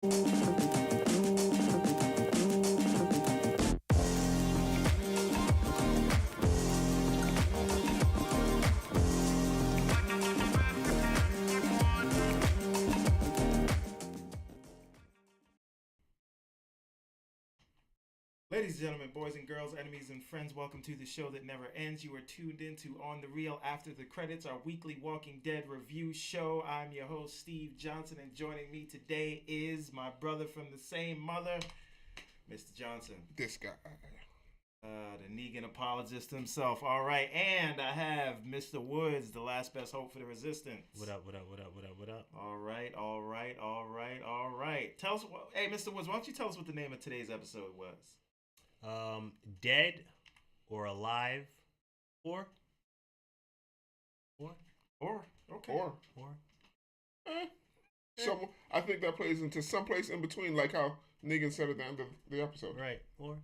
Ladies and gentlemen, boys and girls, enemies and friends, welcome to the show that never ends. You are tuned into On the Real After the Credits, our weekly Walking Dead review show. I'm your host, Steve Johnson, and joining me today is my brother from the same mother, Mr. Johnson. This guy. The Negan apologist himself. All right, and I have Mr. Woods, the last best hope for the resistance. What up? All right. Tell us, hey, Mr. Woods, why don't you tell us what the name of today's episode was? Dead or alive or Okay. Or. I think that plays into someplace in between, like how Negan said at the end of the episode. right Or.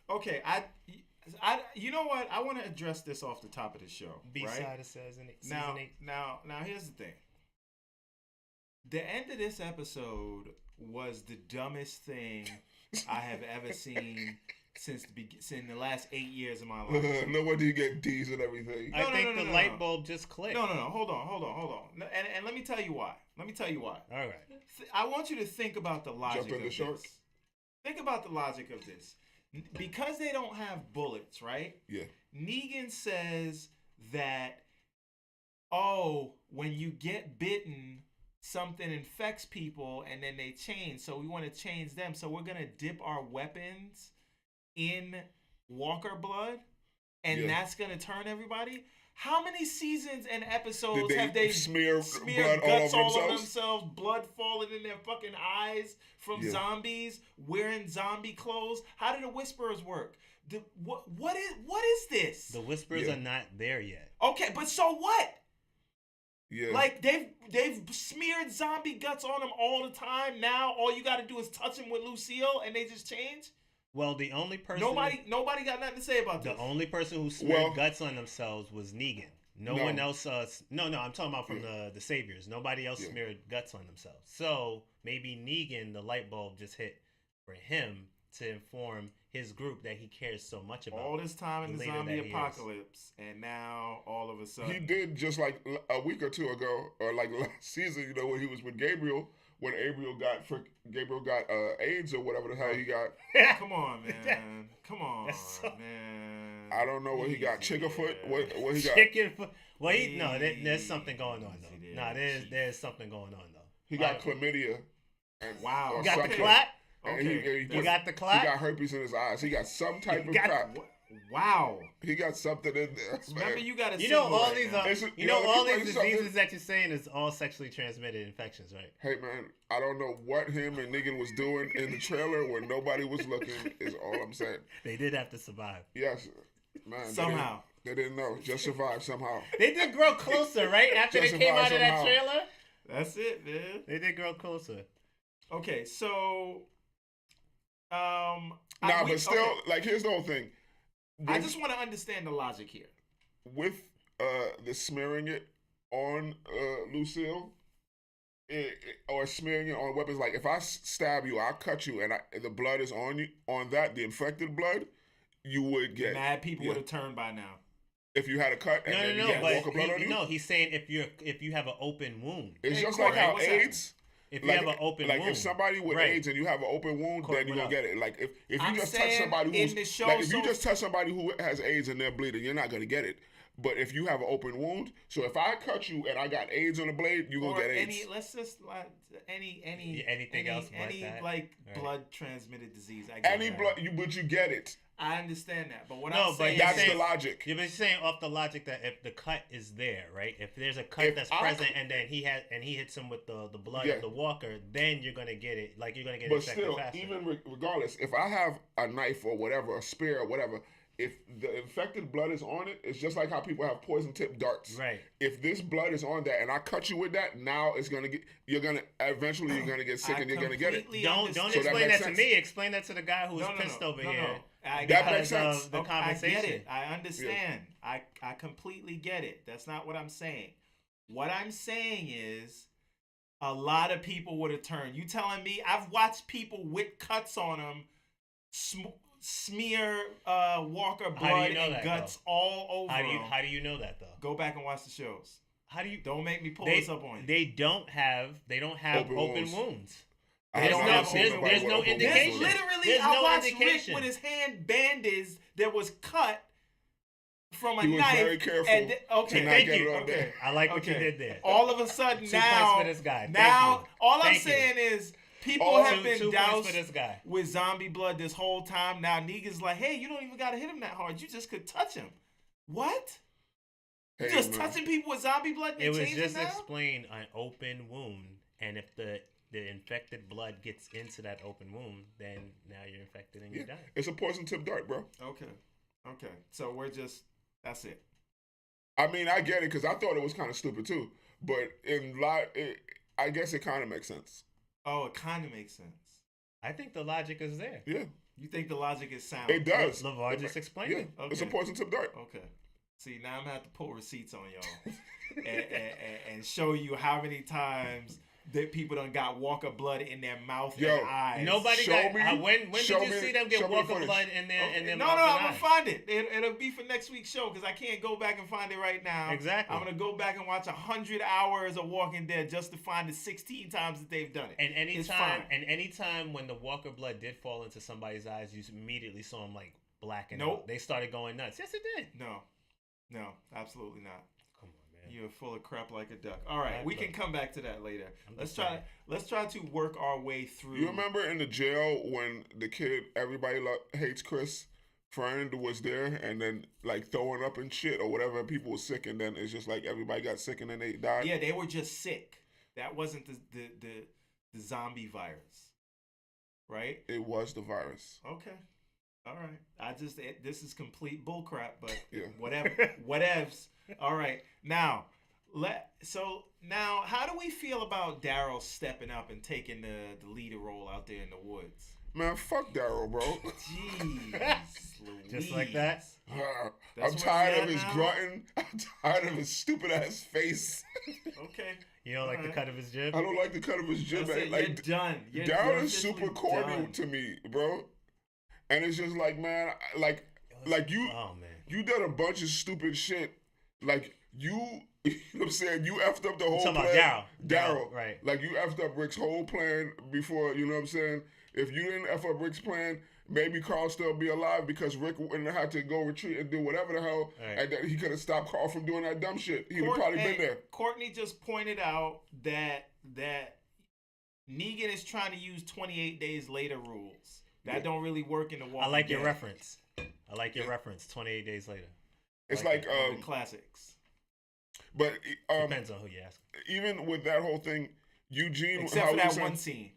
Okay, you know what? I want to address this off the top of the show. B-side right? of season 8. Now, here's the thing. The end of this episode was the dumbest thing I have ever seen since the last 8 years of my life. No wonder you get D's and everything. I think the light bulb just clicked. No. Hold on. And let me tell you why. All right. I want you to think about the logic of this. Shark. Think about the logic of this. Because they don't have bullets, right? Yeah. Negan says that, when you get bitten, something infects people and then they change. So we want to change them. So we're going to dip our weapons in Walker blood and that's going to turn everybody. How many seasons and episodes have they smeared guts all over themselves, blood falling in their fucking eyes from zombies, wearing zombie clothes? How do the Whisperers work? What is this? The Whisperers are not there yet. Okay, but so what? Yeah. Like they've smeared zombie guts on them all the time. Now all you got to do is touch them with Lucille and they just change. Well, the only person nobody got nothing to say about this. The only person who smeared guts on themselves was Negan. No one else. No, I'm talking about from the Saviors. Nobody else smeared guts on themselves. So maybe Negan, the light bulb just hit for him to inform his group that he cares so much about. All this time in the zombie apocalypse, and now all of a sudden he did just like a week or two ago, or like last season. You know, when he was with Gabriel. When Gabriel got AIDS or whatever the hell he got. Come on, man. Come on, man. I don't know what he got. Chickenfoot? What he got? Chickenfoot. Well, there's something going on though. There's something going on though. He got chlamydia. And wow. You got the clap? Okay. You got the clap? He got herpes in his eyes. He got some type of crap. Wow. He got something in there. Remember, you got to all these diseases that you're saying is all sexually transmitted infections, right? Hey, man, I don't know what him and Negan was doing in the trailer when nobody was looking, is all I'm saying. They did have to survive. Yes. Man. Somehow. They didn't know. Just survive somehow. They did grow closer, right? After they came out of that trailer? That's it, man. They did grow closer. Okay, so... here's the whole thing. I just want to understand the logic here. With the smearing it on Lucille, or smearing it on weapons, like if I stab you, I'll cut you, and the blood is on you, on that, the infected blood, you would get... Mad people would have turned by now. If you had a cut and then you get Walker blood on you? No, he's saying if you have an open wound. It's just like how AIDS... If you have an open wound. Like if somebody with AIDS and you have an open wound, then you're going to get it. Like if you just touch somebody who has AIDS and they're bleeding, you're not going to get it. But if you have an open wound, so if I cut you and I got AIDS on the blade, you're going to get AIDS. Anything else blood transmitted disease. But you get it. I understand that, but that's the logic. You're saying off the logic that if the cut is there, right? If there's a cut that's present and then he hits him with the blood of the walker, then you're gonna get it. Like you're gonna get it. But still, faster. Even regardless, if I have a knife or whatever, a spear or whatever, if the infected blood is on it, it's just like how people have poison tip darts. Right. If this blood is on that and I cut you with that, now it's gonna get. Eventually you're gonna get sick and you're gonna get it. Don't explain that to me. Explain that to the guy who's pissed over here. That makes sense. The conversation. I get it. I understand. Yeah. I completely get it. That's not what I'm saying. What I'm saying is, a lot of people would have turned. You telling me? I've watched people with cuts on them smear Walker blood and guts all over him. How do you know that though? Go back and watch the shows. Don't make me pull this up on you. They don't have open wounds. There's no indication. Literally, I watched Rick with his hand bandaged that was cut from a knife. Very careful. Thank you. Okay. I like what you did there. All of a sudden 2 points for this guy. I'm saying is people have been doused for this guy. with zombie blood this whole time. Now Negan's like, hey, you don't even gotta hit him that hard. You just could touch him. What? Hey, just touching people with zombie blood? It was just explain an open wound, and if the infected blood gets into that open wound, then now you're infected and you die. It's a poison tip dart, bro. Okay. So that's it. I mean, I get it because I thought it was kind of stupid too, but I guess it kind of makes sense. Oh, it kind of makes sense. I think the logic is there. Yeah. You think the logic is sound? It does. LeVar just explained it. Okay. It's a poison tip dart. Okay. See, now I'm going to have to pull receipts on y'all and show you how many times that people done got Walker blood in their mouth and eyes. Nobody got. When did you see them get Walker blood in their mouth? No, I'm going to find it. It'll be for next week's show because I can't go back and find it right now. Exactly. I'm going to go back and watch 100 hours of Walking Dead just to find the 16 times that they've done it. And anytime when the Walker blood did fall into somebody's eyes, you immediately saw them like blacking out. They started going nuts. Yes, it did. No, absolutely not. Come on, man. You're full of crap like a duck. All right, we can come back to that later. Let's try to work our way through. You remember in the jail when the kid everybody hates Chris friend was there and then like throwing up and shit or whatever, people were sick and then it's just like everybody got sick and then they died. Yeah, they were just sick. That wasn't the zombie virus, right? It was the virus. Okay. All right. This is complete bullcrap, but yeah. Whatevs. All right. Now, how do we feel about Daryl stepping up and taking the leader role out there in the woods? Man, fuck Daryl, bro. Jeez. Just like that? I'm tired of his grunting. I'm tired of his stupid ass face. Okay. You don't like the cut of his jib? I don't like the cut of his jib. Like, you're done. Daryl is super corny to me, bro. And it's just like, man, like you, you done a bunch of stupid shit. Like you know what I'm saying? You effed up the whole plan. Daryl, right? Like you effed up Rick's whole plan before. You know what I'm saying? If you didn't F up Rick's plan, maybe Carl still be alive because Rick wouldn't have had to go retreat and do whatever the hell, and that he could have stopped Carl from doing that dumb shit. He'd have probably been there. Courtney just pointed out that Negan is trying to use 28 days later rules. That don't really work in the Walking Dead. I like your reference. 28 days later. It's like the classics. But depends on who you ask. Even with that whole thing, Eugene, except for that one scene.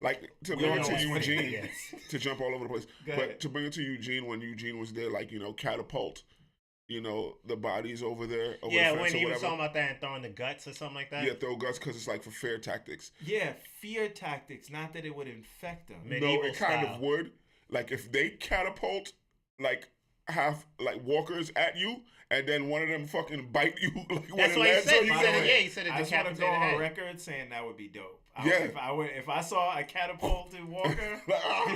Like to bring it to Eugene, to jump all over the place. But to bring it to Eugene when Eugene was there, like catapult. The bodies over there. Over the when he was talking about that and throwing the guts or something like that. Yeah, throw guts because it's like for fear tactics. Yeah, fear tactics. Not that it would infect them. No, it kind of would. Like if they catapult, like walkers at you, and then one of them fucking bite you. Like that's what he said. He said it. I just want to go on record saying that would be dope. If I saw a catapulted walker,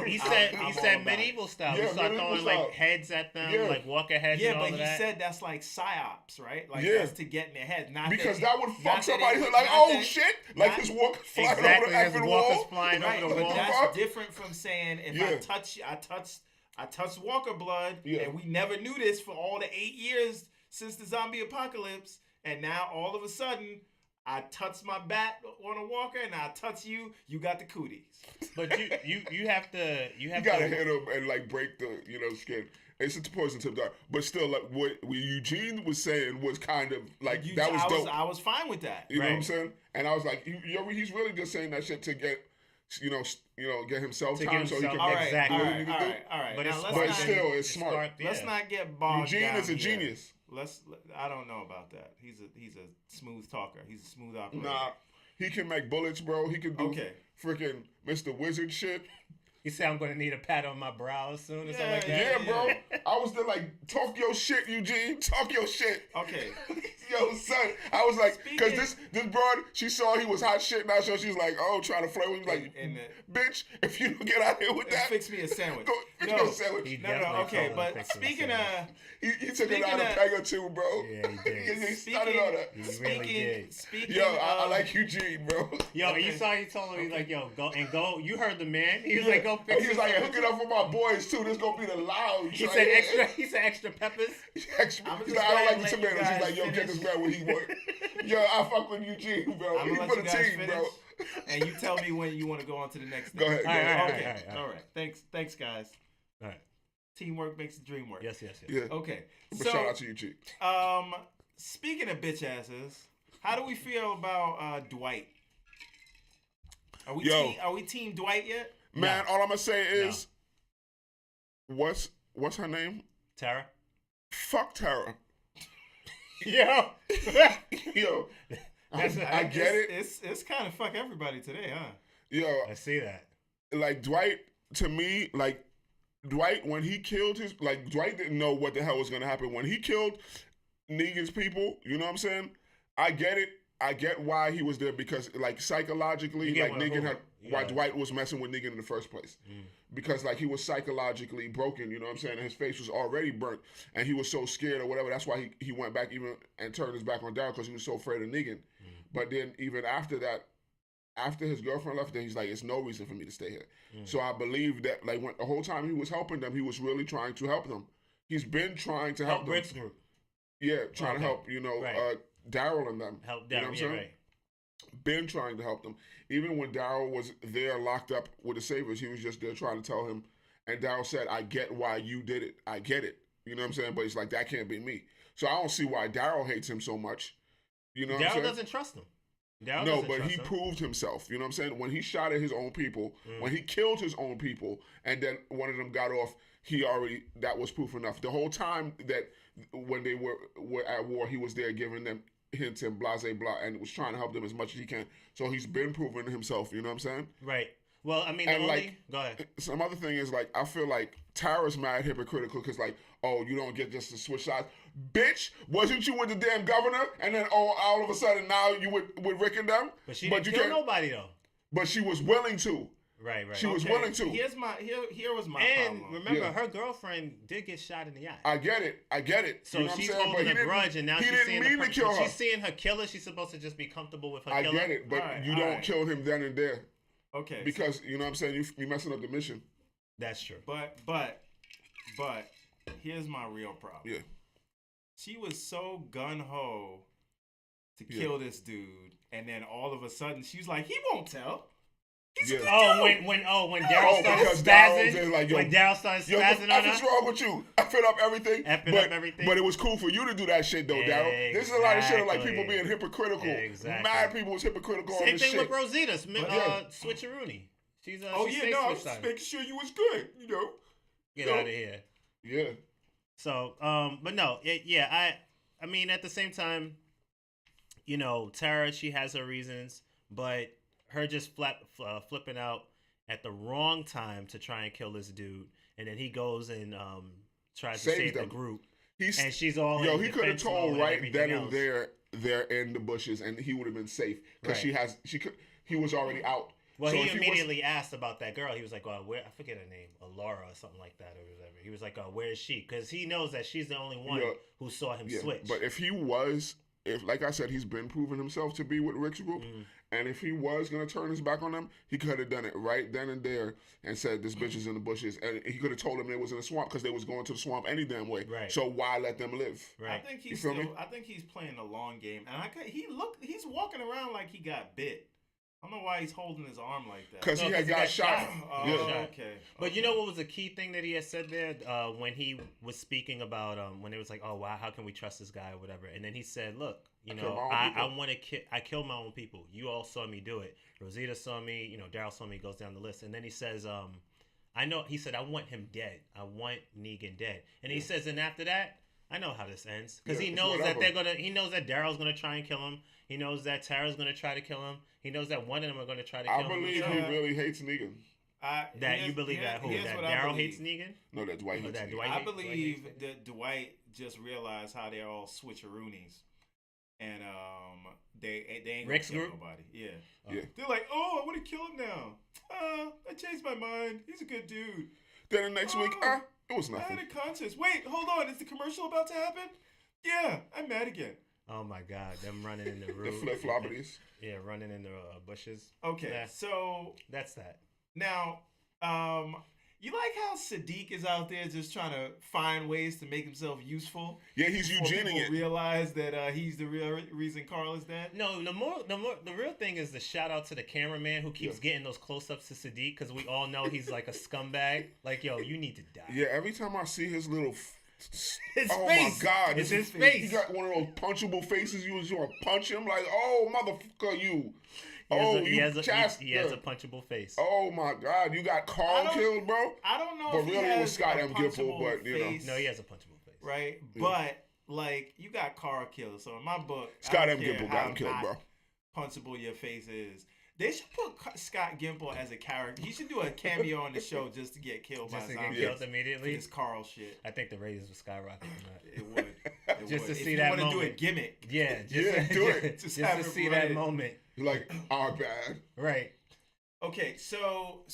he said medieval style. Yeah, he started throwing like heads at them, like walker heads. Yeah, and all but of he that. said that's like psyops, right? Like that's to get in their head. Not because that would fuck somebody like, oh shit, like his walker's flying over the effing wall. Flying over the wall. That's different from saying if I touched Walker blood, and we never knew this for all the 8 years since the zombie apocalypse, and now all of a sudden I touch my bat on a walker and I touch you, you got the cooties. But you have to gotta hit him and like break the skin. It's a poison tip dart, but still, like what Eugene was saying was kind of like that was dope. I was fine with that. You know what I'm saying? And I was like, he's really just saying that shit to get. Get himself time so he can all right. But still, it's smart. Let's not get bogged down. Eugene is a genius. I don't know about that. He's a smooth talker. He's a smooth operator. Nah, he can make bullets, bro. He can do freaking Mr. Wizard shit. He said, I'm going to need a pat on my brow soon or something like that. Yeah, bro. I was there like, talk your shit, Eugene. Talk your shit. Okay. Yo, son. I was like, because this broad, she saw he was hot shit now, so she was like, oh, trying to flirt with me. Like, bitch, if you don't get out here with that. Fix me a sandwich. Fix me a sandwich. No, okay, but speaking of. He took it out a peg or two, bro. Yeah, he did. He started on that. He really did. Yo, I like Eugene, bro. Yo, you saw he told him, he's like, yo, go. You heard the man. He was like, go fix it. He was like, hook it up for my boys, too. This going to be the lounge. He said extra peppers. He's like, I don't like the tomatoes. He's like, yo, get this man what he want. Yo, I fuck with Eugene, bro. He for the team, bro. And you tell me when you want to go on to the next thing. Go ahead. All right. Thanks, guys. All right. Teamwork makes the dream work. Yes. Yeah. Okay. But shout out to Eugene. Speaking of bitch asses, how do we feel about Dwight? Are we team Dwight yet? Man, all I'm gonna say is, what's her name? Tara. Fuck Tara. Yo. I get it. It's kind of fuck everybody today, huh? Yo, I see that. Like Dwight, to me, like Dwight, when he killed Dwight didn't know what the hell was gonna happen when he killed Negan's people. You know what I'm saying? I get it. I get why he was there because, like, psychologically, like Negan why Dwight was messing with Negan in the first place. Because, like, he was psychologically broken, you know what I'm saying? And his face was already burnt, and he was so scared or whatever. That's why he went back even and turned his back on Daryl because he was so afraid of Negan. But then even after that, after his girlfriend left, then he's like, it's no reason for me to stay here. So I believe that, like, when the whole time he was helping them, he was really trying to help them. He's been trying to help them. Rick's group. Yeah, trying to help, Daryl and them. Help Daryl, you know what I'm saying? right. Been trying to help them. Even when Daryl was there locked up with the Savers, he was just there trying to tell him. And Daryl said, I get why you did it. I get it. You know what I'm saying? But it's like, that can't be me. So I don't see why Daryl hates him so much. You know what I'm saying? Daryl doesn't trust him. No, but he proved himself. You know what I'm saying? When he shot at his own people, when he killed his own people, and then one of them got off, that was proof enough. The whole time that when they were at war, he was there giving them hints and blah, blah, and was trying to help them as much as he can. So he's been proving himself, you know what I'm saying? Right. Well, I mean, go ahead. Some other thing is, like, I feel like Tara's mad hypocritical because, like, oh, you don't get just to switch sides. Bitch, wasn't you with the damn governor? And then, all of a sudden now you with Rick and them? But she didn't kill nobody, though. But she was willing to. Right. She was willing to. Here was my problem. And remember, her girlfriend did get shot in the eye. I get it. So she's holding a grudge, and now she's seeing her killer. She's supposed to just be comfortable with her killer. I get it, but you don't kill him then and there. Okay. Because, you know what I'm saying, you're messing up the mission. That's true. But here's my real problem. Yeah. She was so gun-ho to kill this dude, and then all of a sudden, she's like, he won't tell. When Daryl started spazzing, like, when Daryl started spazzing on her. What's wrong with you? Effing up everything. Everything. But it was cool for you to do that shit, though, Daryl. This is a lot of shit of, like, people being hypocritical. Exactly. Mad people was hypocritical on this shit. Same thing with Rosita, switcheroony. She's I was just making sure you was good, you know. Get out of here. Yeah. So, but no, I mean, at the same time, you know, Tara, she has her reasons, but her just flipping out at the wrong time to try and kill this dude, and then he goes and tries to save the group. And she's all he could have told right then and there they're in the bushes, and he would have been safe because he was already out. Well, he immediately asked about that girl. He was like, where, I forget her name, Laura or something like that or whatever. He was like, where is she? Because he knows that she's the only one who saw him switch. But if like I said, he's been proving himself to be with Rick's group. And if he was going to turn his back on them, he could have done it right then and there and said, this bitch is in the bushes. And he could have told them they was in the swamp because they was going to the swamp any damn way. Right. So why let them live? Right. I think he's playing a long game. And he's walking around like he got bit. I don't know why he's holding his arm like that. Because he got shot. Okay. But you know what was a key thing that he had said there when he was speaking about when it was like, oh, wow, how can we trust this guy or whatever? And then he said, look, you know, I killed my own people. You all saw me do it. Rosita saw me. You know, Daryl saw me. Goes down the list. And then he says, he said, I want him dead. I want Negan dead. And he says, and after that, I know how this ends because he knows that he knows that Daryl's gonna try and kill him. He knows that Tara's gonna try to kill him. He knows that one of them are gonna try to kill him. I believe he really hates Negan. You believe that who? That Daryl hates Negan? No, that Dwight hates Negan. I believe that Dwight just realized how they're all switcheroonies. And they ain't gonna kill nobody. Yeah. They're like, oh, I want to kill him now. I changed my mind. He's a good dude. Then the next week, it was nothing. I had a conscience. Wait, hold on. Is the commercial about to happen? Yeah, I'm mad again. Oh my God, them running in the roof. The flip-floppities. Yeah, running in the bushes. Okay, so that's that. Now, you like how Siddiq is out there just trying to find ways to make himself useful? Yeah, he's Eugening it. Realize that he's the real reason Carl is dead. No, the real thing is the shout out to the cameraman who keeps getting those close-ups to Siddiq because we all know he's like a scumbag. Like, yo, you need to die. Yeah, every time I see his little. His oh face. My God! It's his face. He got one of those punchable faces. You just want to punch him like, oh motherfucker, you. He has a punchable face. Oh my God, you got Carl killed, bro. I don't know. But really, it was Scott M. Gimple, but you know, no, he has a punchable face, right? Yeah. But like, you got Carl killed. So in my book, Scott M. Gimple got him killed, bro. Punchable your face is. They should put Scott Gimple as a character. He should do a cameo on the show just to get killed by zombies. Killed immediately. This Carl shit. I think the ratings would skyrocket from that. It would. Just to see that moment. If you want to do a gimmick. Yeah, do it. Just to see that moment. Like, our bad. Right. Okay, so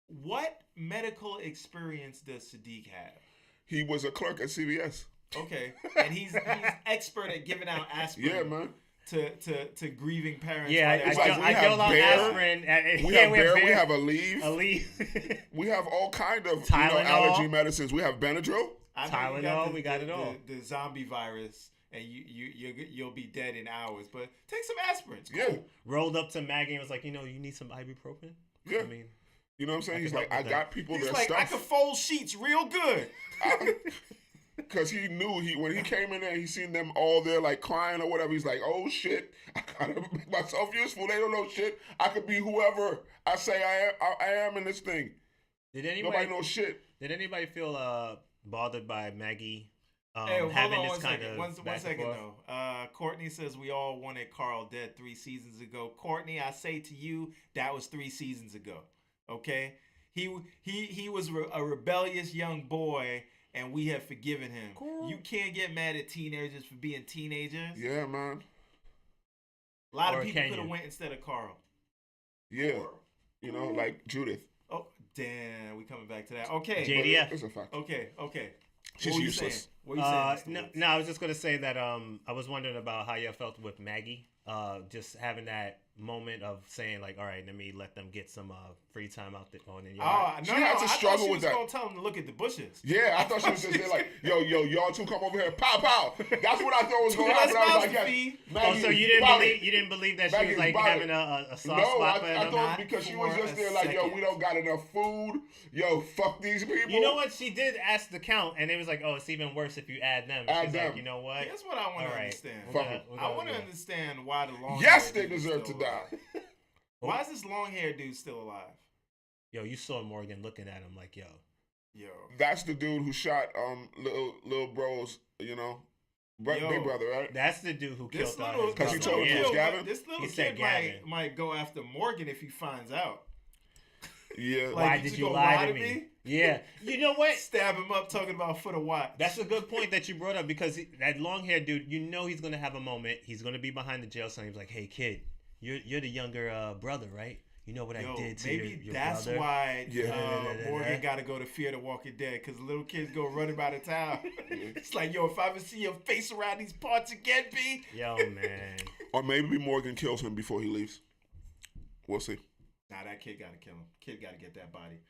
what medical experience does Siddiq have? He was a clerk at CVS. Okay, and he's expert at giving out aspirin. Yeah, man. To grieving parents. Yeah, I deal out aspirin. We have Bear. We have Aleve. Aleve. We have all kind of allergy medicines. We have Benadryl. Tylenol. We got it all. The zombie virus, and you'll be dead in hours. But take some aspirin. Cool. Yeah. Rolled up to Maggie and was like, you need some ibuprofen. Yeah. I mean, you know what I'm saying? He's like, I got people. He's like, I can fold sheets real good. Because he knew when he came in there, he seen them all there like crying or whatever. He's like, oh shit, I gotta make myself useful. They don't know shit. I could be whoever I say I am in this thing. Nobody knows shit. Did anybody feel bothered by Maggie having this kind of one second though. Courtney says we all wanted Carl dead 3 seasons ago. Courtney, I say to you, that was 3 seasons ago. Okay, he was a rebellious young boy. And we have forgiven him. Cool. You can't get mad at teenagers for being teenagers. Yeah, man. A lot of people could have went instead of Carl. Yeah. Like Judith. Oh, damn. We coming back to that. Okay. JDF. It's a fact. Okay. She's useless. What are you saying? No, I was just going to say that I was wondering about how you felt with Maggie. Just having that moment of saying like, all right, let them get some free time out there on the yard. She had to struggle with that. I thought she was gonna tell them to look at the bushes. Yeah, I thought she was just there like, yo, y'all two come over here, pow, pow. That's what I thought was going to happen. I was like, yes, Maggie, so you didn't believe that she was like having a soft spot for him? I thought because she was just there like, yo, we don't got enough food. Yo, fuck these people. You know what? She did ask the count, and it was like, oh, it's even worse if you add them. She's like, you know what? Here's what I want to understand. I want to understand why the long. Yes, they deserve to die. Why is this long-haired dude still alive? Yo, you saw Morgan looking at him like, yo. That's the dude who shot little bro's, big brother, right? That's the dude who killed him. Because he told him it was Gavin? This little kid might go after Morgan if he finds out. Yeah. Why did you lie to me? Yeah. You know what? Stab him up talking about foot of watch. That's a good point that you brought up because that long-haired dude, he's going to have a moment. He's going to be behind the jail cell. He's like, hey, kid. You're the younger brother, right? You know what I did to your that's brother? Why Morgan got to go to Fear the Walking Dead because little kids go running out of town. It's like, yo, if I ever see your face around these parts again, B. Yo, man. Or maybe Morgan kills him before he leaves. We'll see. Nah, that kid got to kill him. Kid got to get that body.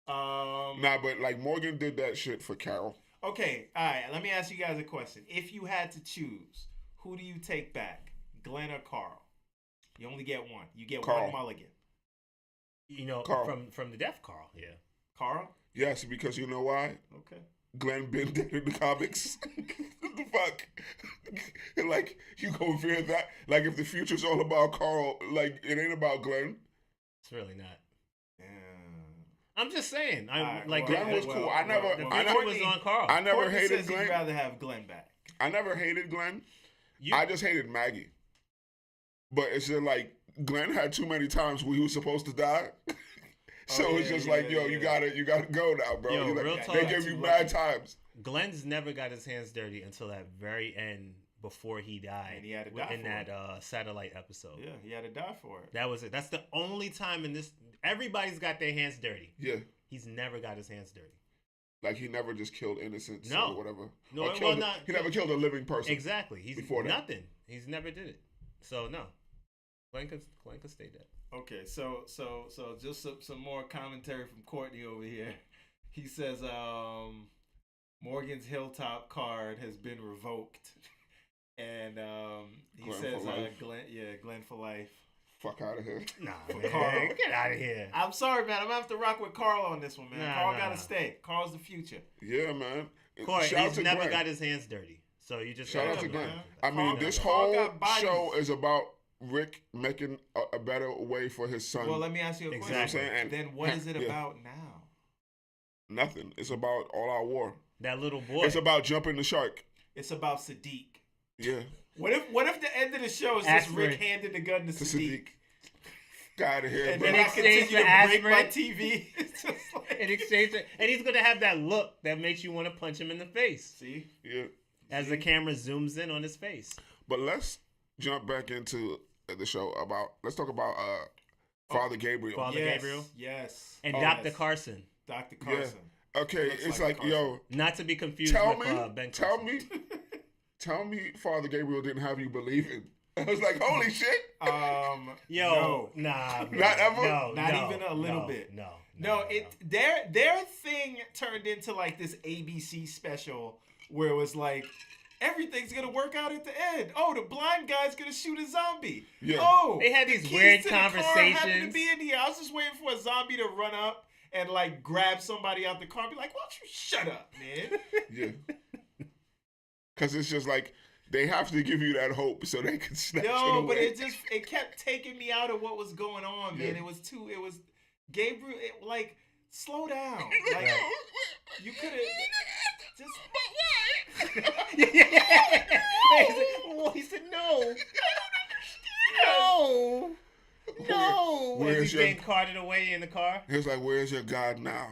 But like Morgan did that shit for Carol. Okay, all right. Let me ask you guys a question. If you had to choose, who do you take back, Glenn or Carl? You only get one. You get Carl. one mulligan. Carl. From the deaf Carl, yeah. Carl? Yes, because you know why? Okay. Glenn been dead in the comics. What the fuck? Like, you gonna fear that? Like, if the future's all about Carl, like, it ain't about Glenn. It's really not. Yeah. I'm just saying. Glenn was cool. I never was on Carl. I never Courtney hated says Glenn. He'd rather have Glenn back. I never hated Glenn. I just hated Maggie. But it's just like Glenn had too many times where he was supposed to die. So it's just like, yo, you gotta go now, bro. Yo, like, real talk. They give you mad times. Glenn's never got his hands dirty until that very end before he died. And he had to die in that satellite episode. Yeah, he had to die for it. That was it. That's the only time in this. Everybody's got their hands dirty. Yeah. He's never got his hands dirty. Like he never just killed innocents or whatever. No, he never killed a living person. Exactly. He's before nothing. He's never did it. So no. Glenn could stay dead. Okay, so just some more commentary from Courtney over here. He says Morgan's Hilltop card has been revoked. And he Glenn says for life. Glenn for life. Fuck out of here. Nah, man. Carl. Get out of here. I'm sorry, man. I'm gonna have to rock with Carl on this one, man. Carl gotta stay. Carl's the future. Yeah, man. He's never got his hands dirty. So you just shout out to Glenn. I mean, this whole show is about Rick making a better way for his son. Well, let me ask you a question. Exactly. And then what is it about now? Nothing. It's about all our war. That little boy. It's about jumping the shark. It's about Siddiq. Yeah. What if the end of the show is just Rick handed the gun to Siddiq? Got out of here, and bro. then I continue to break my TV. It's just like... In exchange for, and he's gonna have that look that makes you want to punch him in the face. See? Yeah. As the camera zooms in on his face. But let's jump back into the show let's talk about Father Gabriel. Father Gabriel. Yes. And Dr. Carson. Dr. Carson. Yeah. Okay, it's like yo. Not to be confused with Ben Carson. Tell me Father Gabriel didn't have you believing. I was like, holy shit. No. Nah. Bro. Not ever? No, not even a little bit. No. Their thing turned into like this ABC special where it was like, everything's gonna work out at the end. Oh, the blind guy's gonna shoot a zombie. Yeah. Oh, they had these weird conversations. Happened to be in here. I was just waiting for a zombie to run up and like grab somebody out the car and be like, why don't you shut up, man? Yeah. Because it's just like, they have to give you that hope so they can snatch it away. No, but it kept taking me out of what was going on, man. Yeah. It was Gabriel, like, slow down. Like, you could have just... He said, no. No. Is he getting carted away in the car? He was like, where's your God now?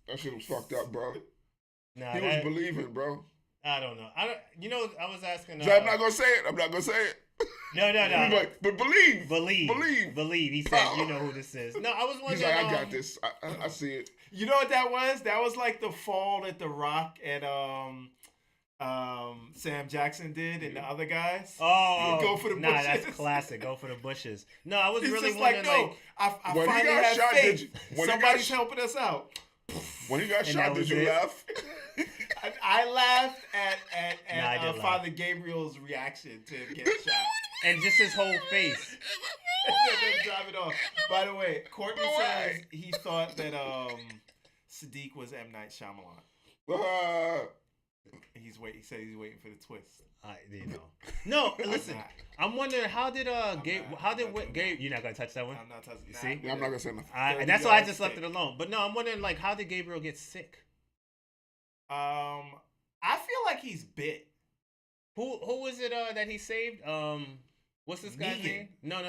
That shit was fucked up, bro. Nah, he was believing, bro. I don't know. I was asking. So I'm not gonna say it. No. Like, but believe. He said, you know who this is. No, I was wondering. He's like, I got this. I see it. You know what that was? That was like the fall that The Rock and Sam Jackson did and the other guys. Oh, go for the bushes. Nah, that's classic. Go for the bushes. No, I was He's really just wondering. Like, no, I finally have faith. Somebody's helping us out. When he got shot, did you laugh? I laughed at Father Gabriel's reaction to him getting shot. And just his whole face. And then drive it off. By the way, Courtney says he thought that Siddiq was M. Night Shyamalan. He said he's waiting for the twist. No, listen. I'm wondering how did Gabe? You're not gonna touch that one. I'm not touching. See, I'm not gonna say nothing. And that's why I just left it alone. But no, I'm wondering like how did Gabriel get sick? I feel like he's bit. Who was it that he saved? What's this guy's name? No.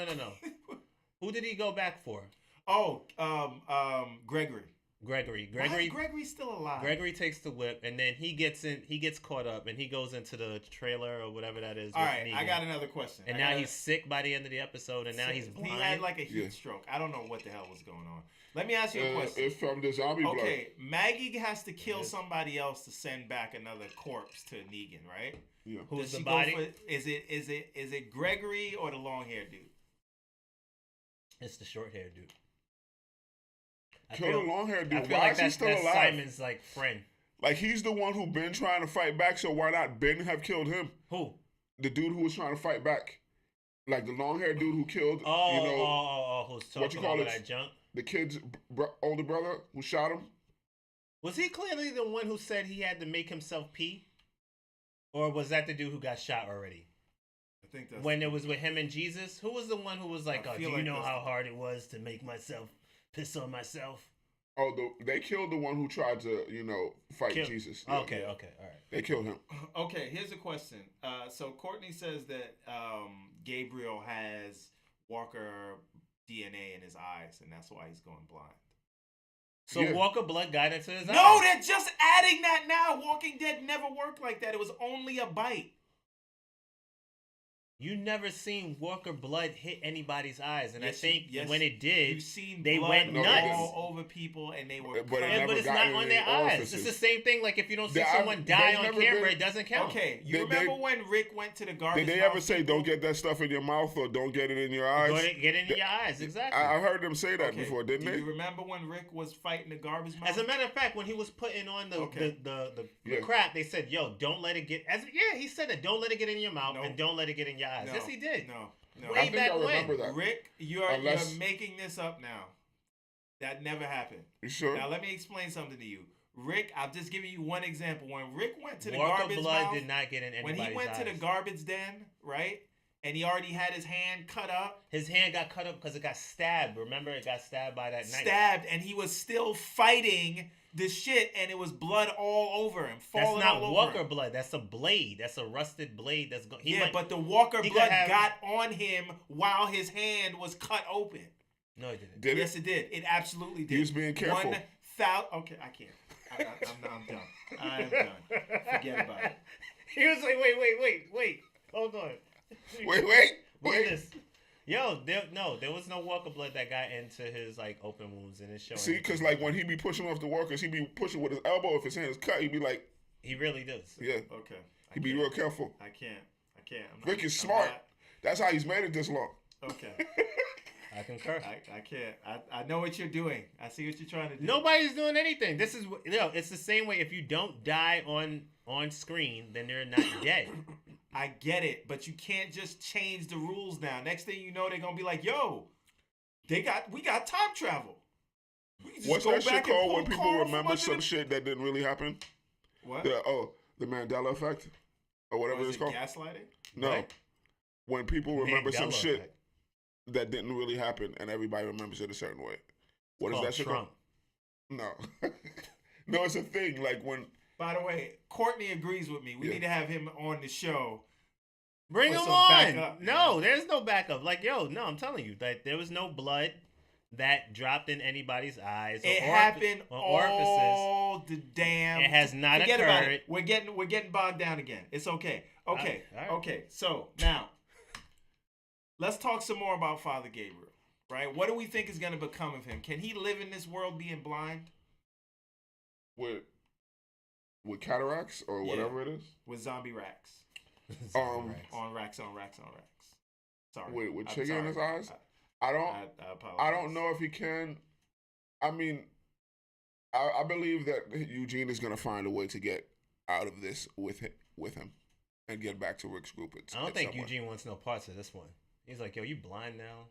Who did he go back for? Oh, Gregory. Gregory's still alive. Gregory takes the whip, and then he gets caught up, and he goes into the trailer or whatever that is. All right, Negan. I got another question. And now he's sick by the end of the episode, and now he's blind. He had like a heat stroke. I don't know what the hell was going on. Let me ask you a question. It's from the zombie blood. Okay, Maggie has to kill somebody else to send back another corpse to Negan, right? Yeah. Who's the body? Is it Gregory or the long-haired dude? It's the short-haired dude. Kill the long-haired dude. I feel why like is he still alive? Simon's like friend. Like he's the one who been trying to fight back. So why not Ben have killed him? Who? The dude who was trying to fight back, like the long-haired dude who killed. Who's talking about that junk? The kid's older brother who shot him. Was he clearly the one who said he had to make himself pee, or was that the dude who got shot already? I think that's when it was with him and Jesus. Who was the one who was like, "Do you know how hard it was to make myself piss on myself"? Oh, they killed the one who tried to, fight Jesus. Yeah, okay, all right. They killed him. Okay, here's a question. So Courtney says that Gabriel has Walker DNA in his eyes, and that's why he's going blind. So Walker Blood got into his eye. No, they're just adding that now. Walking Dead never worked like that. It was only a bite. You never seen Walker Blood hit anybody's eyes, and yes, I think when it did, you've seen they blood went nuts all over people, and they were. But it's not on their eyes. It's the same thing. Like if you don't see someone die on camera, it doesn't count. Okay, you remember when Rick went to the garbage? Did they ever say don't get that stuff in your mouth or don't get it in your eyes? Get it in your eyes, exactly. I heard them say that before, didn't they? Do you remember when Rick was fighting the garbage mouth? As a matter of fact, when he was putting on the crap, they said, "Yo, don't let it get." He said that. Don't let it get in your mouth and don't let it get in your eyes. Yes, he did. No. I think I remember that. Rick, you're making this up now. That never happened. You sure? Now let me explain something to you. Rick, I've just given you one example. When Rick went to the Walker garbage Blood mouth, did not get in anybody's when he went eyes. to the garbage den, right? And he already had his hand cut up. His hand got cut up because it got stabbed. Remember, it got stabbed by that knife. Stabbed, and he was still fighting the shit, and it was blood all over him. That's not Walker Blood. That's a blade. That's a rusted blade. That's going. But the Walker Blood got on him while his hand was cut open. No, it didn't. Yes, it did. It absolutely did. He was being careful. Okay, I can't. I'm done. I'm done. Forget about it. He was like, wait. Hold on. Wait. This. Yo, there was no Walker Blood that got into his like open wounds in his show. See, because like when he be pushing off the walkers, he be pushing with his elbow. If his hand is cut, he be like, he really does. Yeah. Okay. He be real careful. I can't. Rick is smart. That's how he's made it this long. Okay. I concur. I can't. I know what you're doing. I see what you're trying to do. Nobody's doing anything. This is it's the same way. If you don't die on screen, then they're not dead. I get it, but you can't just change the rules now. Next thing you know, they're gonna be like, "Yo, we got time travel." What's that shit called when people remember some shit that didn't really happen? What? The Mandela effect, or whatever it's called. Gaslighting? No, what? When people remember Mandela some shit effect. that didn't really happen, and everybody remembers it a certain way. What is that shit called? No, no, it's a thing. Like when. By the way, Courtney agrees with me. We need to have him on the show. Bring him on. Backup, no, there's no backup. Like, no, I'm telling you, that there was no blood that dropped in anybody's eyes. It happened all the damn. It has not occurred. About it. We're getting bogged down again. It's okay. Okay. All right. Okay. So now, let's talk some more about Father Gabriel. Right? What do we think is going to become of him? Can he live in this world being blind? With cataracts or whatever it is? With zombie racks. On racks. Sorry. With chicken in his eyes? I don't know if he can. I mean, I believe that Eugene is going to find a way to get out of this with him and get back to Rick's group. I don't think Eugene wants no parts of this one. He's like, yo, you blind now?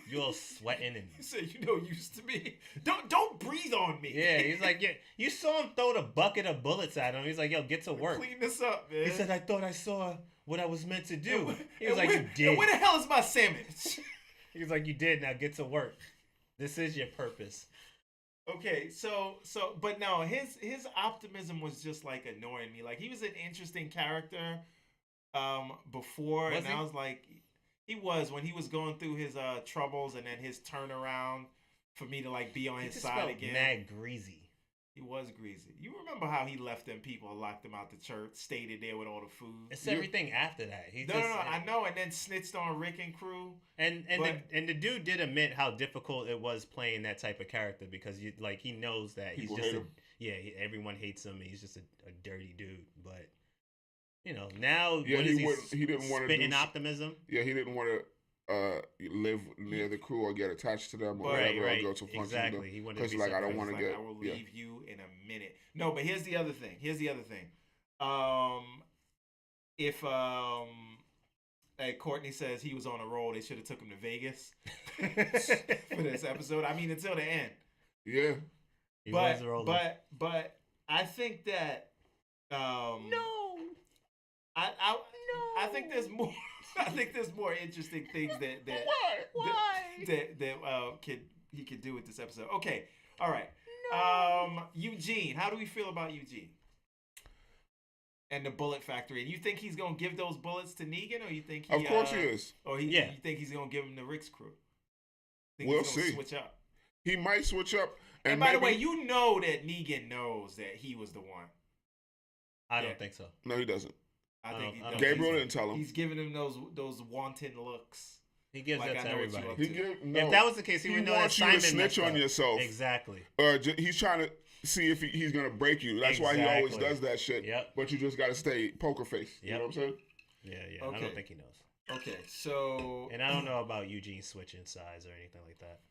You all sweating and you say used to me. Don't breathe on me. Yeah, he's like, yeah. You saw him throw the bucket of bullets at him. He's like, yo, get to work. Clean this up, man. He said, I thought I saw what I was meant to do. He was like, you did. And where the hell is my sandwich? He was like, you did. Now get to work. This is your purpose. Okay, so but no, his optimism was just like annoying me. Like he was an interesting character before, and I was like. He was when he was going through his troubles and then his turnaround for me to like be on his side again. Mad greasy. He was greasy. You remember how he left them people and locked them out the church, stayed there with all the food. It's everything after that. No, I know, and then snitched on Rick and crew. And the dude did admit how difficult it was playing that type of character because he knows that he's just everyone hates him. And he's just a dirty dude, but. You know, now he didn't want to spitting optimism. Yeah, he didn't want to live near the crew or get attached to them or whatever or go to functions. Exactly. He wanted to be like, I don't want to get. I will leave you in a minute. No, but here's the other thing. If Courtney says he was on a roll, they should have took him to Vegas for this episode. I mean, until the end. Yeah. But I think that I think there's more. I think there's more interesting things that he could do with this episode. Okay, all right. Eugene, how do we feel about Eugene and the bullet factory? And you think he's gonna give those bullets to Negan, or you think of course he is, or you think he's gonna give them to Rick's crew? We'll see. Switch up. He might switch up. And by the way, you know that Negan knows that he was the one. I don't think so. No, he doesn't. I think he does. Gabriel didn't tell him. He's giving him those wanton looks. He gives that to everybody. If that was the case, he would know that Simon wants you to snitch on yourself. Exactly. Or he's trying to see if he's going to break you. That's why he always does that shit. Yep. But you just got to stay poker face. You know what I'm saying? Yeah. Okay. I don't think he knows. Okay, so... And I don't know about Eugene switching sides or anything like that.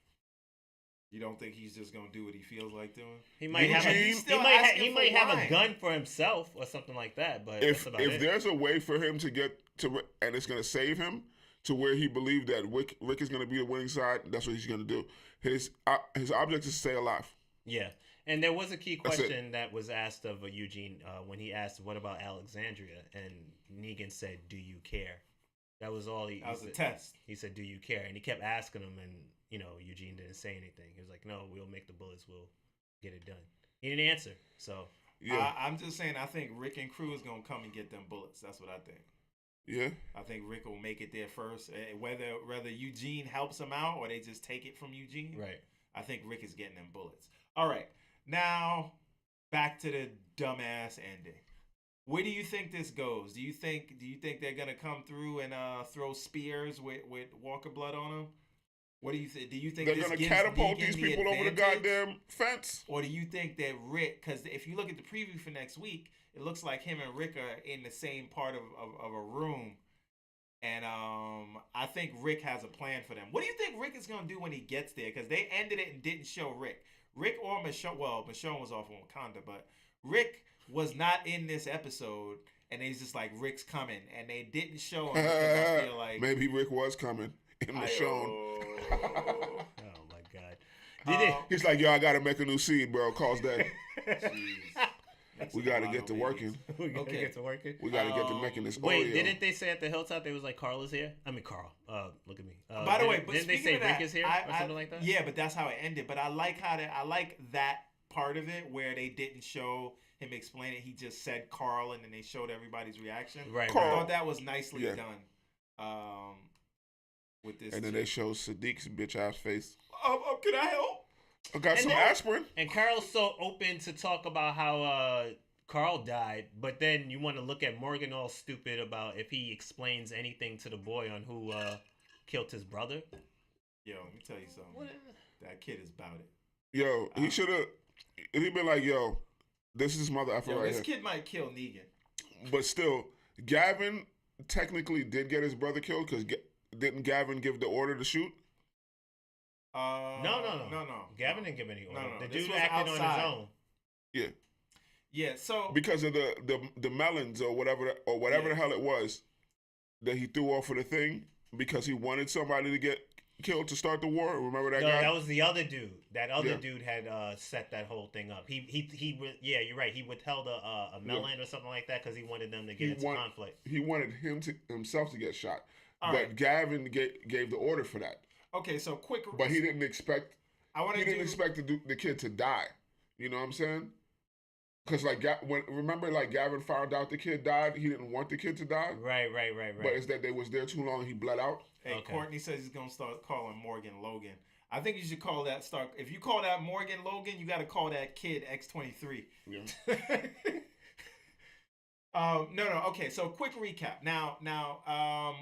You don't think he's just going to do what he feels like doing? He might have a gun for himself or something like that, but if there's a way for him to get to, and it's going to save him to where he believed that Rick is going to be the winning side, that's what he's going to do. His object is to stay alive. Yeah. And there was a key question that was asked of Eugene when he asked, what about Alexandria? And Negan said, do you care? That was all That was a test. He said, do you care? And he kept asking him, and Eugene didn't say anything. He was like, no, we'll make the bullets. We'll get it done. He didn't answer. So I'm just saying, I think Rick and crew is going to come and get them bullets. That's what I think. Yeah. I think Rick will make it there first. Whether Eugene helps him out or they just take it from Eugene. Right. I think Rick is getting them bullets. All right. Now, back to the dumbass ending. Where do you think this goes? Do you think they're gonna come through and throw spears with Walker blood on them? What do you think? Do you think they're gonna catapult these people over the goddamn fence? Or do you think that Rick? Because if you look at the preview for next week, it looks like him and Rick are in the same part of a room, and I think Rick has a plan for them. What do you think Rick is gonna do when he gets there? Because they ended it and didn't show Rick. Rick or Michonne. Well, Michonne was off on Wakanda, but Rick was not in this episode, and he's just like, Rick's coming, and they didn't show him. I feel like maybe Rick was coming in Michonne. Oh my God! He's like, yo, I gotta make a new seed, bro. Cause that. We gotta get to working. We gotta get to working. We gotta get to making this. Wait, didn't they say at the Hilltop they was like Carl is here? I mean Carl. Look at me. By the way, but didn't they say Rick is here or something like that? Yeah, but that's how it ended. But I like that part of it where they didn't show him explain it. He just said Carl, and then they showed everybody's reaction. Right. I thought that was nicely done. With this, and then they showed Siddiq's bitch ass face. Can I help? I got some aspirin. And Carol's so open to talk about how Carl died, but then you want to look at Morgan all stupid about if he explains anything to the boy on who killed his brother. Yo, let me tell you something. That kid is about it. Yo, he should have. He'd been like, yo, this is his mother effer right this here. kid might kill Negan. But still, Gavin technically did get his brother killed because didn't Gavin give the order to shoot? No. Gavin didn't give any order. The dude acted on his own. Yeah. Yeah. So because of the melons or whatever the hell it was that he threw off of the thing because he wanted somebody to get killed to start the war. Remember that guy? No, that was the other dude. That other dude had set that whole thing up. He you're right. He withheld a melon or something like that because he wanted them to get into conflict. He wanted himself to get shot. All but right. Gavin gave the order for that. Okay, so quick. But he didn't expect. He didn't expect the kid to die. You know what I'm saying? Because Gavin found out the kid died. He didn't want the kid to die. Right. But it's that they was there too long. And he bled out. Hey, okay. Courtney says he's gonna start calling Morgan Logan. I think you should call that If you call that Morgan Logan, you got to call that kid X-23. Yeah. No. Okay, so quick recap. Now,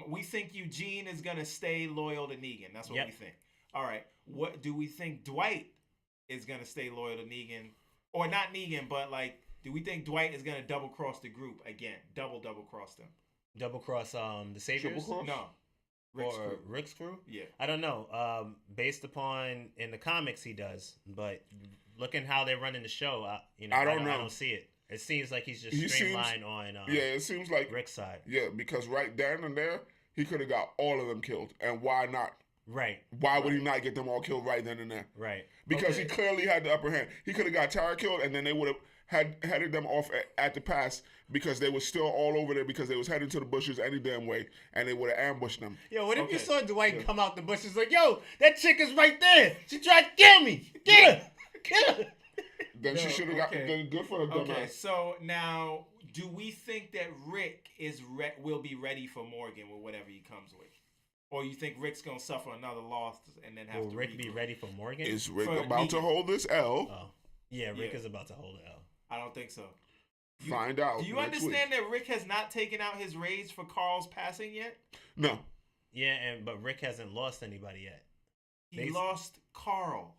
we think Eugene is gonna stay loyal to Negan. That's what we think. All right. What do we think Dwight is gonna stay loyal to Negan, or not Negan, but do we think Dwight is gonna double cross the group again? Double cross them. Double cross the Saviors? No. Rick's crew? Yeah. I don't know. Based upon in the comics he does, but looking how they're running the show, I don't know. I don't see it. It seems like he's just streamlined on it seems like Rick's side. Yeah, because right then and there, he could have got all of them killed. And why not? Right. Why would he not get them all killed right then and there? Right. Because he clearly had the upper hand. He could have got Tara killed, and then they would have headed them off at the pass because they were still all over there because they was heading to the bushes any damn way, and they would have ambushed them. Yo, what if you saw Dwight come out the bushes like, yo, that chick is right there. She tried to kill me. Get her. Kill her. Then she should have got good for her dumbass. Okay, so now, do we think that Rick will be ready for Morgan with whatever he comes with? Or you think Rick's gonna suffer another loss and then have to Rick be ready for Morgan? Is Rick For about to hold this L? Oh. Yeah, Rick is about to hold the L. I don't think so. Find out. Do you understand that Rick has not taken out his rage for Carl's passing yet? No. Yeah, but Rick hasn't lost anybody yet. He lost Carl.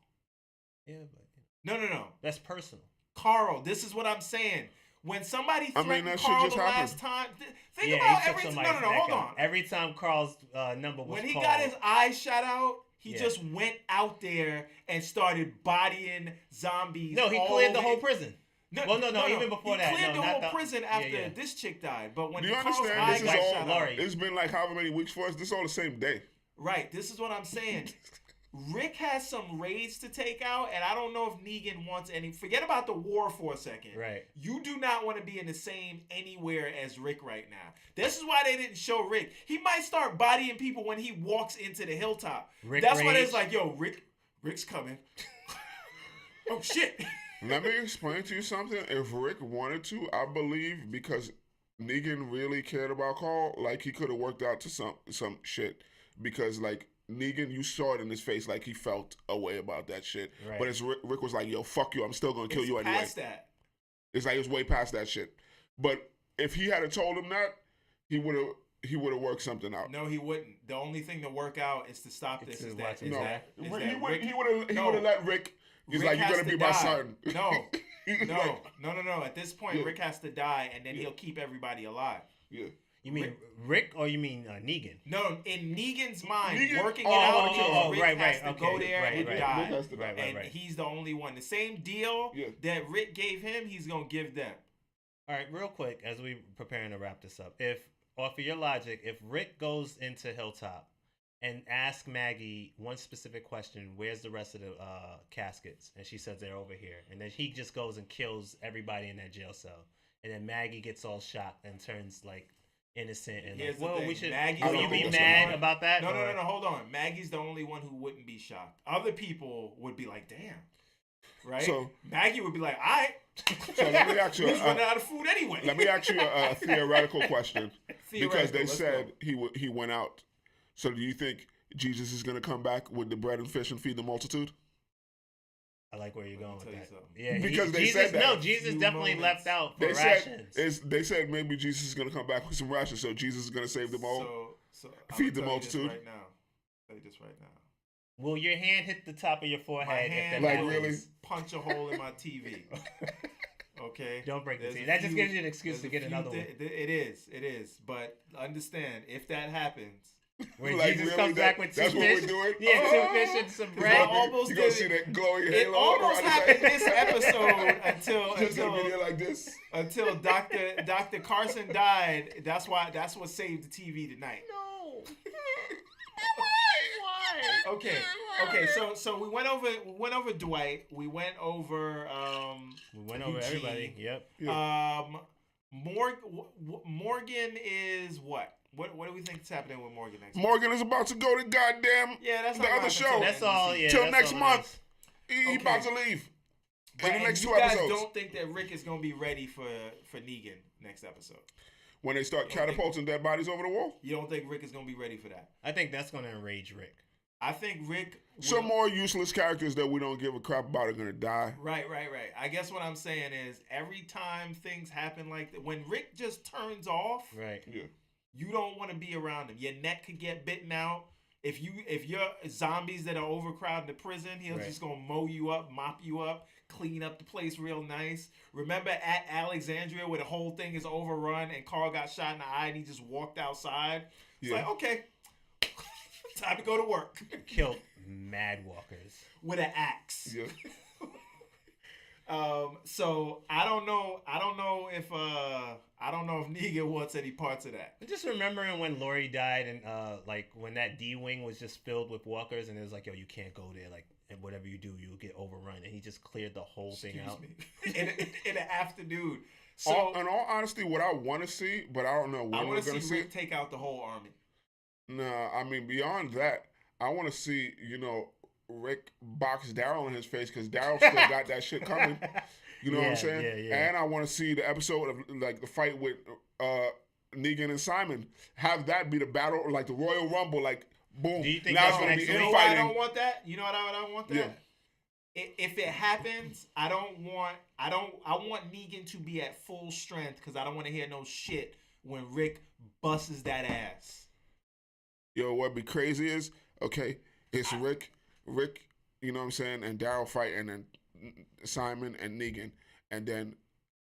Yeah, but no. That's personal. Carl, this is what I'm saying. When somebody threatened Carl the last time, think about every time. No, hold on. Every time Carl's number was when he called, got his eyes shot out, he just went out there and started bodying zombies. No, he cleared the whole prison. No, even before that. He cleared the whole prison after this chick died. But when Carl's eyes got shot out, it's been like however many weeks for us. This is all the same day. Right. This is what I'm saying. Rick has some raids to take out, and I don't know if Negan wants any. Forget about the war for a second. Right. You do not want to be in the same anywhere as Rick right now. This is why they didn't show Rick. He might start bodying people when he walks into the hilltop. That's why it's like, yo, Rick's coming. Oh, shit. Let me explain to you something. If Rick wanted to, I believe because Negan really cared about Carl, like he could have worked out to some shit. Because, like, Negan, you saw it in his face, like he felt a way about that shit. Right. But Rick was like, "Yo, fuck you! I'm still gonna kill you anyway." Past that. It's like it was way past that shit. But if he had told him that, he would have worked something out. No, he wouldn't. The only thing to work out is to stop this. He would have let Rick. He's like, "You're gonna be my son." No. At this point, Rick has to die, and then he'll keep everybody alive. Yeah. You mean Rick or you mean Negan? No, in Negan's mind, working it out, Rick has to go there and die. And he's the only one. The same deal that Rick gave him, he's going to give them. All right, real quick, as we preparing to wrap this up. Off of your logic, if Rick goes into Hilltop and asks Maggie one specific question, where's the rest of the caskets? And she says they're over here. And then he just goes and kills everybody in that jail cell. And then Maggie gets all shocked and turns like innocent and Here's like, we should. Will you be mad about that? No, hold on. Maggie's the only one who wouldn't be shocked. Other people would be like, damn. Right? So Maggie would be like, all right. So let me ask you. He's running out of food anyway. Let me ask you a theoretical question. Because they said he went out. So do you think Jesus is going to come back with the bread and fish and feed the multitude? I like where you're going with that. So. Yeah, because they said that. No, Jesus definitely left out for rations. They said maybe Jesus is going to come back with some rations, so Jesus is going to save them all. So feed the multitude. Right now. Tell you this right now. Will your hand hit the top of your forehead? My hand really punch a hole in my TV. Okay. Don't break the TV. That just gives you an excuse to get another one. It is. But understand, if that happens. When Jesus comes back with two fish, that's what we're doing? Yeah, 2 fish and some bread. You gonna see that glowing halo? It almost happened this episode until like this. Until Dr. Carson died. That's what saved the TV tonight. No. Why? Okay. So we went over Dwight. We went over Eugene. Everybody. Yep. Morgan is what? What do we think is happening with Morgan next? Morgan is about to go to goddamn the other show. That's all. Yeah. Till next month. He about to leave. But in the next 2 episodes. episodes. You guys don't think that Rick is gonna be ready for Negan next episode? When they start catapulting dead bodies over the wall? You don't think Rick is gonna be ready for that? I think that's gonna enrage Rick. I think Rick. Some more useless characters that we don't give a crap about are gonna die. Right. I guess what I'm saying is every time things happen like that, when Rick just turns off, right? Yeah. You don't want to be around him. Your neck could get bitten out. If you're zombies that are overcrowded the prison, he'll just gonna mow you up, mop you up, clean up the place real nice. Remember at Alexandria where the whole thing is overrun and Carl got shot in the eye and he just walked outside? It's like, okay, time to go to work. Killed mad walkers with an axe. Yeah. So I don't know if Negan wants any parts of that. Just remembering when Lori died and like when that D-wing was just filled with walkers and it was like, yo, you can't go there, like, and whatever you do, you'll get overrun, and he just cleared the whole thing out in an afternoon. So in all honesty, what I want to see, but I don't know when we're going to see Rick take out the whole army. Nah, I mean beyond that, I want to see Rick box Daryl in his face because Daryl still got that shit coming. You know what I'm saying? Yeah. And I want to see the episode of like the fight with Negan and Simon. Have that be the battle, like the Royal Rumble, like Boom. Do you think now that's it's going to be You know infighting. why I don't want that? You know what I don't want that? Yeah. If it happens, I want Negan to be at full strength because I don't want to hear no shit when Rick busts that ass. Yo, what'd be crazy is, okay, it's Rick, you know what I'm saying, and Daryl fight, and then Simon and Negan, and then,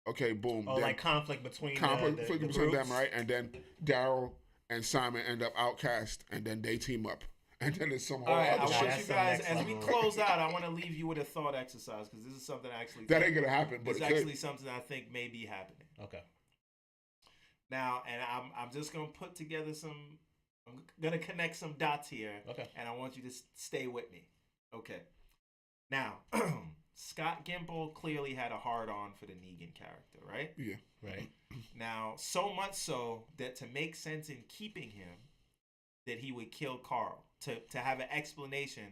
okay, boom. Oh, then like conflict between the between groups? them, right? And then Daryl and Simon end up outcast, and then they team up. And then there's some whole All right, I other want shit. you guys, as we close out, I want to leave you with a thought exercise because this is something I actually That ain't going to happen, but it's it actually could. something I think may be happening. Okay. Now, and I'm just going to put together I'm going to connect some dots here. Okay. And I want you to stay with me. Okay. Now, Scott Gimple clearly had a hard-on for the Negan character, right? Yeah. Right. Now, so much so that to make sense in keeping him, that he would kill Carl to have an explanation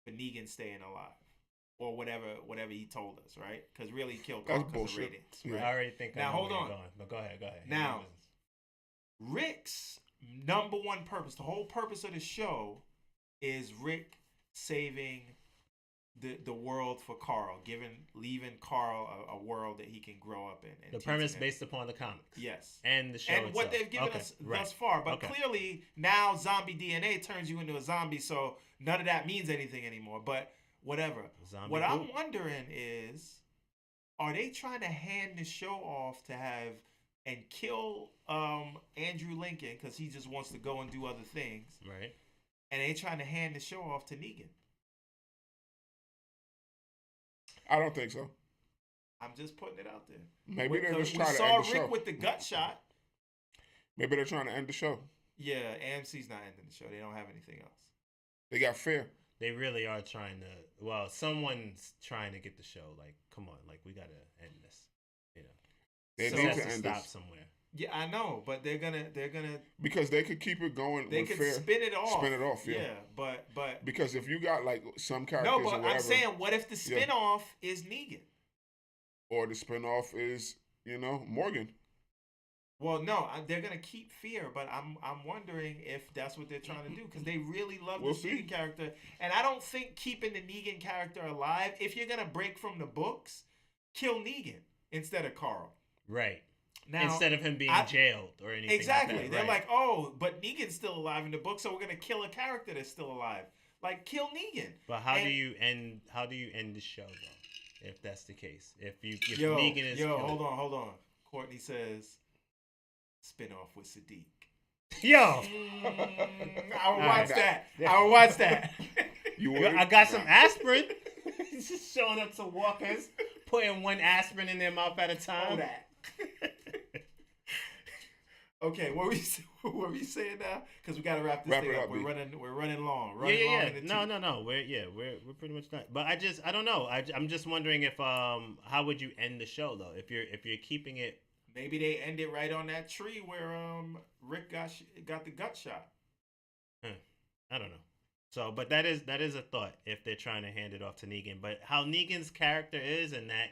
for Negan staying alive. Or whatever he told us, right? Because really he killed Carl because of ratings. Right? I already think now, I know hold where on. you're going, but go ahead. Now, Rick's number one purpose, the whole purpose of the show, is Rick saving the world for Carl, leaving Carl a world that he can grow up in. And the premise based upon the comics. Yes. And the show and what itself. they've given us thus far. But clearly now zombie DNA turns you into a zombie, so none of that means anything anymore. But whatever. What I'm wondering is, are they trying to hand the show off to have and kill Andrew Lincoln because he just wants to go and do other things? Right. And they trying to hand the show off to Negan? I don't think so. I'm just putting it out there. Maybe they're just trying we to end the saw show. Rick with the gut shot. Maybe they're trying to end the show. Yeah, AMC's not ending the show. They don't have anything else. They got fear. They really are trying to. Well, someone's trying to get the show. Like, come on, like we gotta end this. You know, they so need to end stop this somewhere. Yeah, I know, but they're gonna because they could keep it going. They with could fear. spin it off. Yeah. But because if you got like some characters, no, but or whatever, I'm saying, what if the spin off is Negan? Or the spinoff is, Morgan. Well, no, they're gonna keep fear, but I'm wondering if that's what they're trying to do because they really love the Negan character, and I don't think keeping the Negan character alive. If you're gonna break from the books, kill Negan instead of Carl. Right. Now, instead of him being jailed or anything. Exactly. Like that. They're right. like, oh, but Negan's still alive in the book, so we're gonna kill a character that's still alive. Like, kill Negan. But how do you end the show though? If that's the case, if Negan is hold on. Courtney says, spin off with Siddiq. Yo, I would watch that. I would watch that. I got some aspirin. He's just showing up to walkers, putting one aspirin in their mouth at a time. Hold that. Okay, what were we saying now? Because we got to wrap this thing up. We're running long. Yeah. No. We're pretty much done. But I don't know. I'm just wondering if how would you end the show though? If you're keeping it. Maybe they end it right on that tree where Rick got the gut shot. I don't know. So, but that is a thought if they're trying to hand it off to Negan. But how Negan's character is and that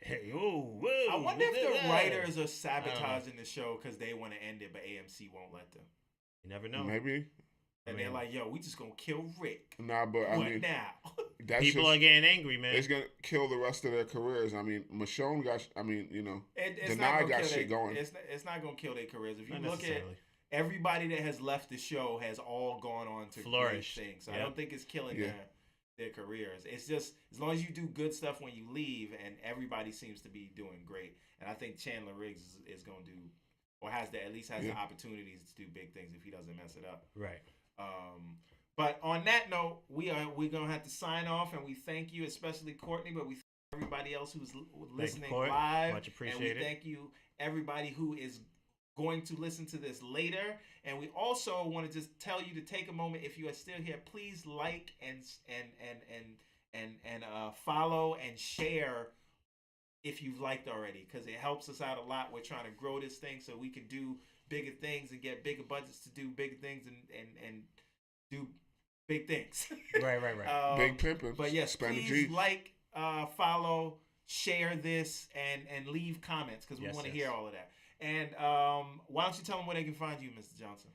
hey, whoa, I wonder if the writers are sabotaging the show because they want to end it, but AMC won't let them. You never know. Maybe. And they're like, yo, we just gonna kill Rick. Nah, but I mean, now? People are getting angry, man. It's gonna kill the rest of their careers. I mean, Michonne got. I mean, Denai got shit going. It's not gonna kill their careers. If you look at everybody that has left the show, has all gone on to flourish things. So I don't think it's killing their careers. It's just as long as you do good stuff when you leave, and everybody seems to be doing great. And I think Chandler Riggs is going to do, or at least has the opportunities to do big things if he doesn't mess it up. Right. But on that note, we're gonna have to sign off, and we thank you, especially Courtney, but we thank everybody else who's listening live. Much appreciated. And we thank you, everybody who is going to listen to this later. And we also want to just tell you to take a moment, if you are still here, please like and follow and share if you've liked already, because it helps us out a lot. We're trying to grow this thing so we can do bigger things and get bigger budgets to do bigger things and do big things. Right. Big pimping. But yes, please like, follow, share this, and leave comments because we want to hear all of that. And why don't you tell them where they can find you, Mr. Johnson?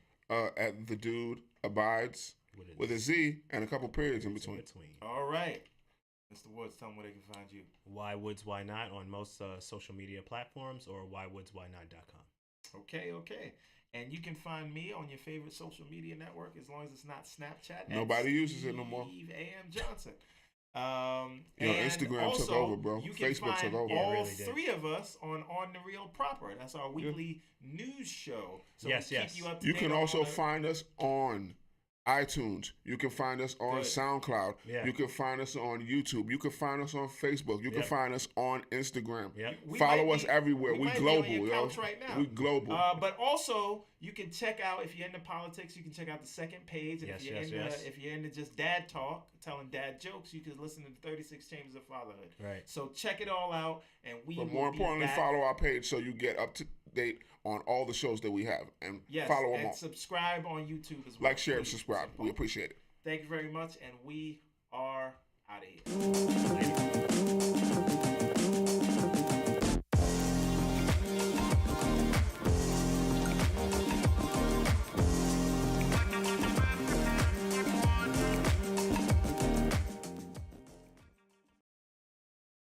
At the dude abides with a Z and a couple periods in between. All right. Mr. Woods, tell them where they can find you. Why Woods, Why Not on most social media platforms or whywoodswhynot.com. Okay. And you can find me on your favorite social media network as long as it's not Snapchat. Nobody uses it no more. Steve A.M. Johnson. Instagram took over, bro. Facebook took over. All really three of us on The Real Proper. That's our weekly news show. So yes. Keep you up to you date can also find us on iTunes. You can find us on SoundCloud. Yeah. You can find us on YouTube. You can find us on Facebook. You can find us on Instagram. Yep. Follow us everywhere. We global, yo. Right now. We global. But also, you can check out, if you're into politics, you can check out the second page. And if you're into just dad talk, telling dad jokes, you can listen to the 36 Chambers of Fatherhood. Right. So check it all out, and But more importantly, follow our page so you get up to date on all the shows that we have, and follow them all. And subscribe on YouTube as well. Like, share, and subscribe. We appreciate it. Thank you very much, and we are out of here.